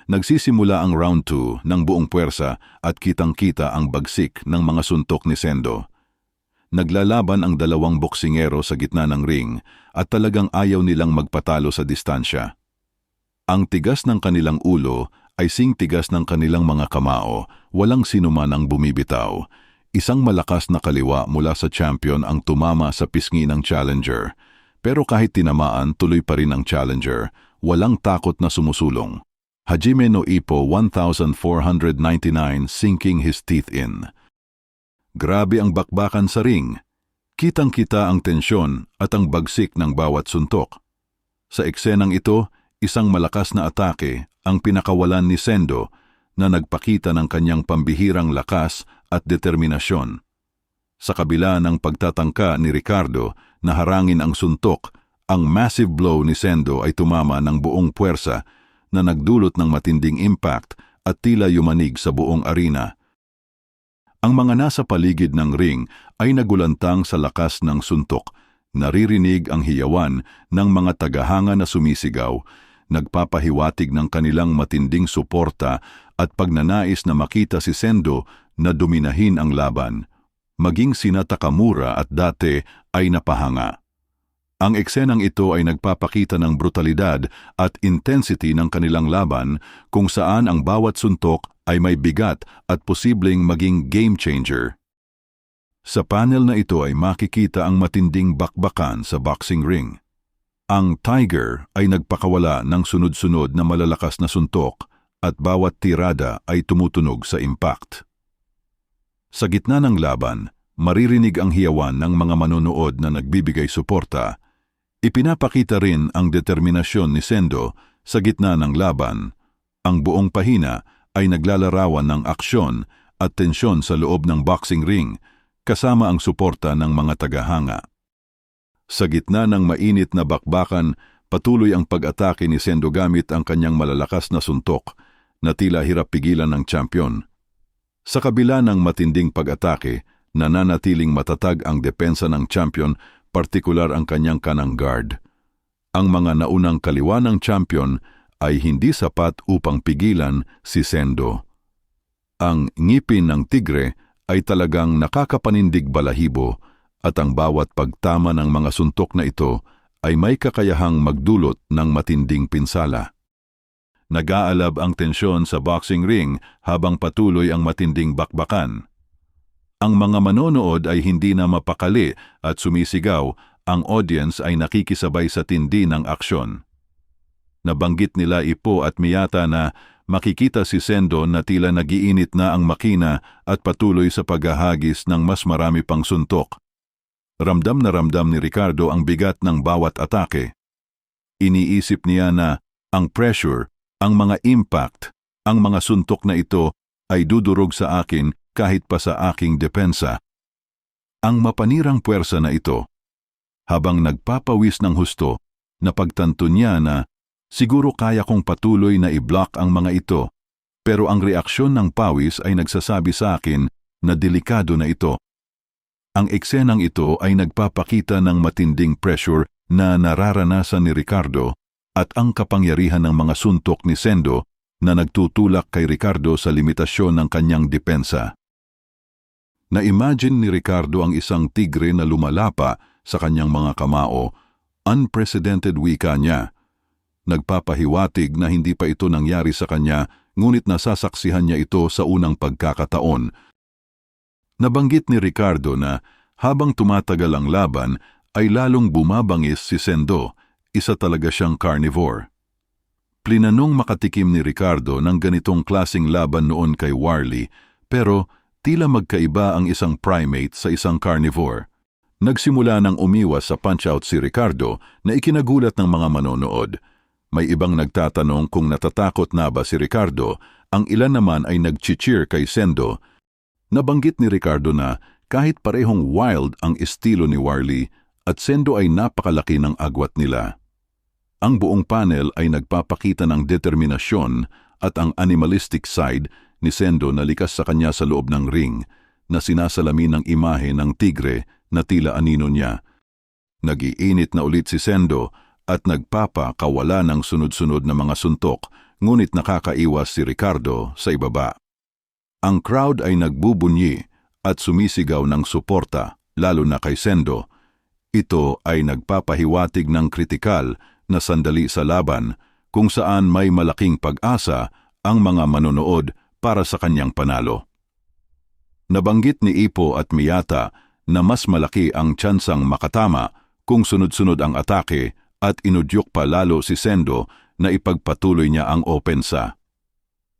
Nagsisimula ang round 2 ng buong puwersa at kitang-kita ang bagsik ng mga suntok ni Sendo. Naglalaban ang dalawang boksingero sa gitna ng ring at talagang ayaw nilang magpatalo sa distansya. Ang tigas ng kanilang ulo ay sing-tigas ng kanilang mga kamao, walang sinuman ang bumibitaw. Isang malakas na kaliwa mula sa champion ang tumama sa pisngi ng challenger. Pero kahit tinamaan, tuloy pa rin ang challenger, walang takot na sumusulong. Hajime no Ippo 1499 sinking his teeth in. Grabe ang bakbakan sa ring. Kitang-kita ang tensyon at ang bagsik ng bawat suntok. Sa eksenang ito, isang malakas na atake ang pinakawalan ni Sendo na nagpakita ng kanyang pambihirang lakas at determinasyon. Sa kabila ng pagtatangka ni Ricardo na harangin ang suntok, ang massive blow ni Sendo ay tumama ng buong puwersa na nagdulot ng matinding impact at tila yumanig sa buong arena. Ang mga nasa paligid ng ring ay nagulantang sa lakas ng suntok. Naririnig ang hiyawan ng mga tagahanga na sumisigaw, nagpapahiwatig ng kanilang matinding suporta at pagnanais na makita si Sendo na dominahin ang laban. Maging sina Takamura at Date ay napahanga. Ang eksenang ito ay nagpapakita ng brutalidad at intensity ng kanilang laban kung saan ang bawat suntok ay may bigat at posibleng maging game changer. Sa panel na ito ay makikita ang matinding bakbakan sa boxing ring. Ang Tiger ay nagpakawala ng sunod-sunod na malalakas na suntok at bawat tirada ay tumutunog sa impact. Sa gitna ng laban, maririnig ang hiyawan ng mga manonood na nagbibigay suporta. Ipinapakita rin ang determinasyon ni Sendo sa gitna ng laban. Ang buong pahina ay naglalarawan ng aksyon at tensyon sa loob ng boxing ring kasama ang suporta ng mga tagahanga. Sa gitna ng mainit na bakbakan, patuloy ang pag-atake ni Sendo gamit ang kanyang malalakas na suntok na tila hirap pigilan ng champion. Sa kabila ng matinding pag-atake, nananatiling matatag ang depensa ng champion, partikular ang kanyang kanang guard. Ang mga naunang kaliwa ng champion ay hindi sapat upang pigilan si Sendo. Ang ngipin ng tigre ay talagang nakakapanindig balahibo at ang bawat pagtama ng mga suntok na ito ay may kakayahang magdulot ng matinding pinsala. Nag-aalab ang tensyon sa boxing ring habang patuloy ang matinding bakbakan. Ang mga manonood ay hindi na mapakali at sumisigaw, ang audience ay nakikisabay sa tindi ng aksyon. Nabanggit nila Ippo at Miyata na makikita si Sendo na tila nagiinit na ang makina at patuloy sa paghahagis ng mas marami pang suntok. Ramdam na ramdam ni Ricardo ang bigat ng bawat atake. Iniisip niya na ang pressure, ang mga impact, ang mga suntok na ito ay dudurog sa akin kahit pa sa aking depensa. Ang mapanirang puwersa na ito, habang nagpapawis ng husto, napagtanto niya na siguro kaya kong patuloy na i-block ang mga ito, pero ang reaksyon ng pawis ay nagsasabi sa akin na delikado na ito. Ang eksenang ito ay nagpapakita ng matinding pressure na nararanasan ni Ricardo at ang kapangyarihan ng mga suntok ni Sendo na nagtutulak kay Ricardo sa limitasyon ng kanyang depensa. Na-imagine ni Ricardo ang isang tigre na lumalapa sa kanyang mga kamao, unprecedented wika niya. Nagpapahiwatig na hindi pa ito nangyari sa kanya, ngunit nasasaksihan niya ito sa unang pagkakataon. Nabanggit ni Ricardo na habang tumatagal ang laban ay lalong bumabangis si Sendo, isa talaga siyang carnivore. Plinanong makatikim ni Ricardo ng ganitong klasing laban noon kay Warlley, pero tila magkaiba ang isang primate sa isang carnivore. Nagsimula ng umiwas sa punch-out si Ricardo na ikinagulat ng mga manonood. May ibang nagtatanong kung natatakot na ba si Ricardo, ang ilan naman ay nag-cheer kay Sendo. Nabanggit ni Ricardo na kahit parehong wild ang estilo ni Warlley at Sendo ay napakalaki ng agwat nila. Ang buong panel ay nagpapakita ng determinasyon at ang animalistic side ni Sendo na likas sa kanya sa loob ng ring na sinasalamin ng imahe ng tigre na tila anino niya. Nag-iinit na ulit si Sendo at nagpapakawala ng sunod-sunod na mga suntok ngunit nakakaiwas si Ricardo sa ibaba. Ang crowd ay nagbubunyi at sumisigaw ng suporta, lalo na kay Sendo. Ito ay nagpapahiwatig ng kritikal na sandali sa laban kung saan may malaking pag-asa ang mga manonood para sa kanyang panalo. Nabanggit ni Ipo at Miyata na mas malaki ang tsansang makatama kung sunod-sunod ang atake at inudyok pa lalo si Sendo na ipagpatuloy niya ang opensa.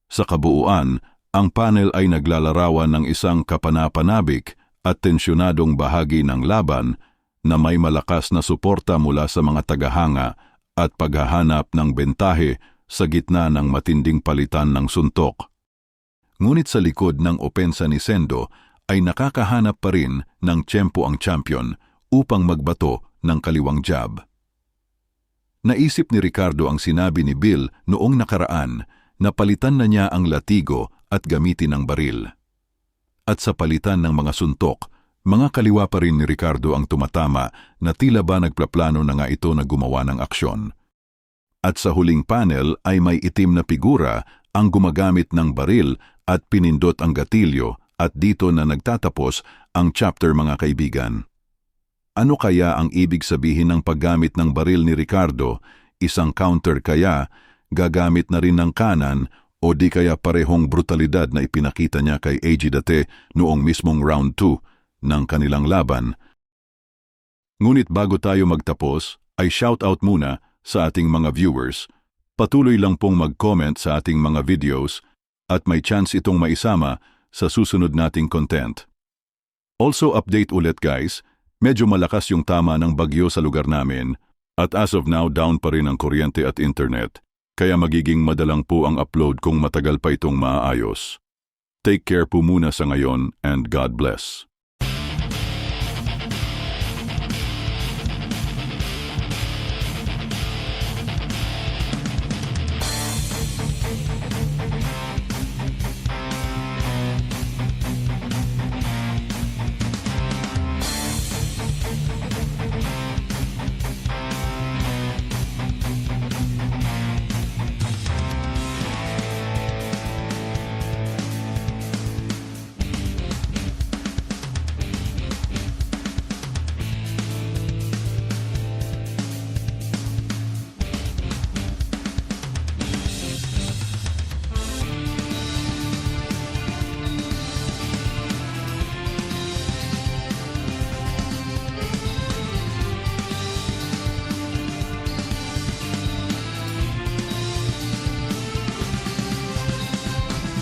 Sa kabuuan, ang panel ay naglalarawan ng isang kapanapanabik at tensyonadong bahagi ng laban na may malakas na suporta mula sa mga tagahanga at paghahanap ng bentahe sa gitna ng matinding palitan ng suntok. Ngunit sa likod ng opensa ni Sendo ay nakakahanap pa rin ng tiyempo ang champion upang magbato ng kaliwang jab. Naisip ni Ricardo ang sinabi ni Bill noong nakaraan na palitan na niya ang latigo at gamitin ang baril. At sa palitan ng mga suntok, mga kaliwa pa rin ni Ricardo ang tumatama na tila ba nagplaplano na nga ito na gumawa ng aksyon. At sa huling panel ay may itim na figura ang gumagamit ng baril at pinindot ang gatilyo at dito na nagtatapos ang chapter mga kaibigan. Ano kaya ang ibig sabihin ng paggamit ng baril ni Ricardo? Isang counter kaya, gagamit na rin ng kanan o di kaya parehong brutalidad na ipinakita niya kay AJ Date noong mismong round 2 ng kanilang laban? Ngunit bago tayo magtapos, ay shoutout muna sa ating mga viewers. Patuloy lang pong mag-comment sa ating mga videos at may chance itong maisama sa susunod nating content. Also update ulit guys, medyo malakas yung tama ng bagyo sa lugar namin at as of now down pa rin ang kuryente at internet, kaya magiging madalang po ang upload kung matagal pa itong maaayos. Take care po muna sa ngayon and God bless.